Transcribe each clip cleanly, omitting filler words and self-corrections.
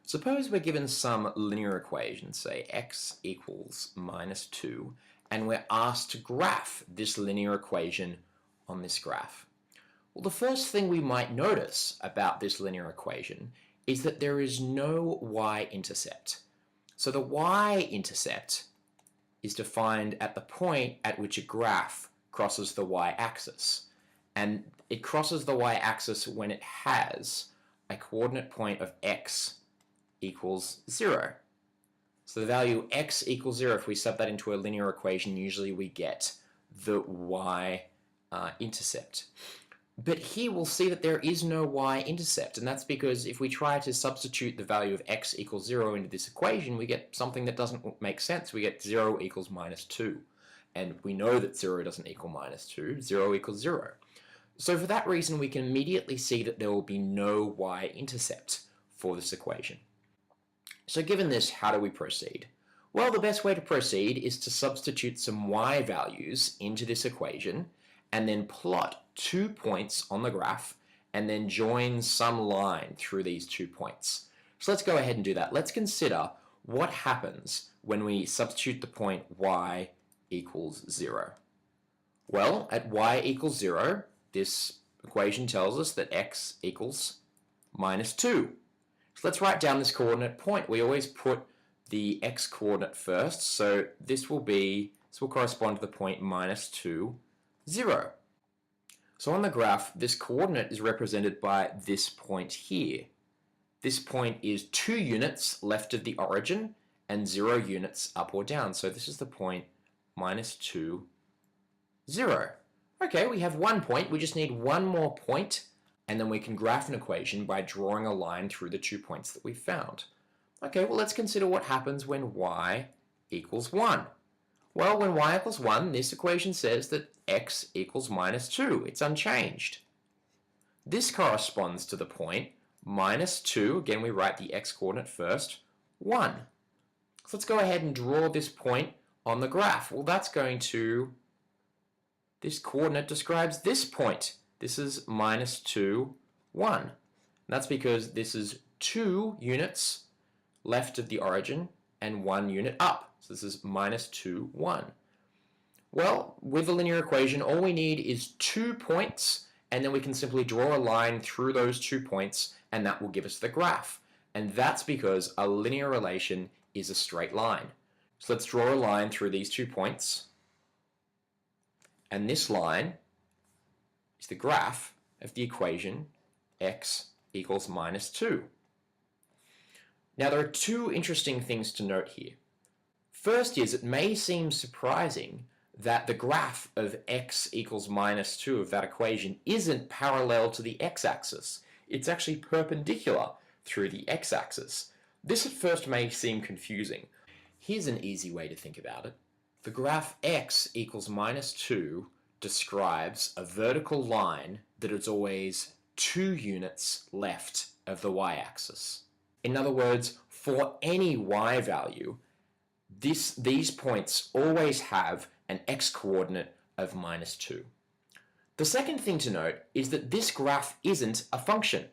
Suppose we're given some linear equation, say x equals minus 2, and we're asked to graph this linear equation on this graph. Well, the first thing we might notice about this linear equation is that there is no y-intercept. So the y-intercept is defined at the point at which a graph crosses the y-axis. And it crosses the y-axis when it has a coordinate point of x equals 0. So the value x equals 0, if we sub that into a linear equation, usually we get the y-intercept. But here we'll see that there is no y-intercept, and that's because if we try to substitute the value of x equals 0 into this equation, we get something that doesn't make sense. We get 0 equals minus 2. And we know that 0 doesn't equal minus 2. 0 equals 0. So for that reason, we can immediately see that there will be no y-intercept for this equation. So given this, how do we proceed? Well, the best way to proceed is to substitute some y values into this equation and then plot 2 points on the graph and then join some line through these 2 points. So let's go ahead and do that. Let's consider what happens when we substitute the point y equals 0. Well, at y equals 0, this equation tells us that x equals minus 2. So let's write down this coordinate point. We always put the x coordinate first, so this will correspond to the point minus 2, 0. So on the graph, this coordinate is represented by this point here. This point is 2 units left of the origin and 0 units up or down. So this is the point minus 2, 0. Okay, we have 1 point. We just need one more point, and then we can graph an equation by drawing a line through the 2 points that we found. Okay, well let's consider what happens when y equals 1. Well, when y equals 1, this equation says that x equals minus 2. It's unchanged. This corresponds to the point minus 2. Again, we write the x coordinate first, 1. So let's go ahead and draw this point on the graph. Well, this coordinate describes this point. This is minus 2, 1. And that's because this is 2 units left of the origin and 1 unit up. So this is minus 2, 1. Well, with a linear equation, all we need is 2 points, and then we can simply draw a line through those 2 points, and that will give us the graph. And that's because a linear relation is a straight line. So let's draw a line through these 2 points. And this line is the graph of the equation x equals minus 2. Now there are 2 interesting things to note here. First is it may seem surprising that the graph of x equals minus 2 of that equation isn't parallel to the x-axis. It's actually perpendicular through the x-axis. This at first may seem confusing. Here's an easy way to think about it. The graph x equals minus 2 describes a vertical line that is always 2 units left of the y-axis. In other words, for any y value, these points always have an x-coordinate of minus 2. The second thing to note is that this graph isn't a function.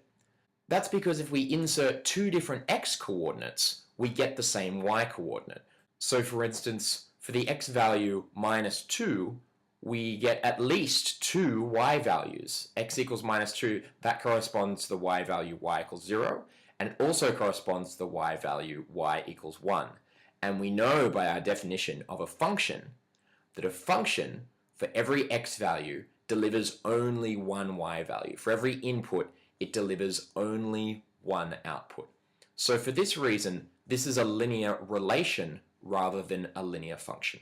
That's because if we insert 2 different x-coordinates, we get the same y-coordinate. So for instance, for the x value minus 2, we get at least 2 y values. X equals minus 2, that corresponds to the y value y equals 0, and it also corresponds to the y value y equals 1. And we know by our definition of a function that a function for every x value delivers only one y value. For every input, it delivers only one output. So for this reason, this is a linear relation rather than a linear function.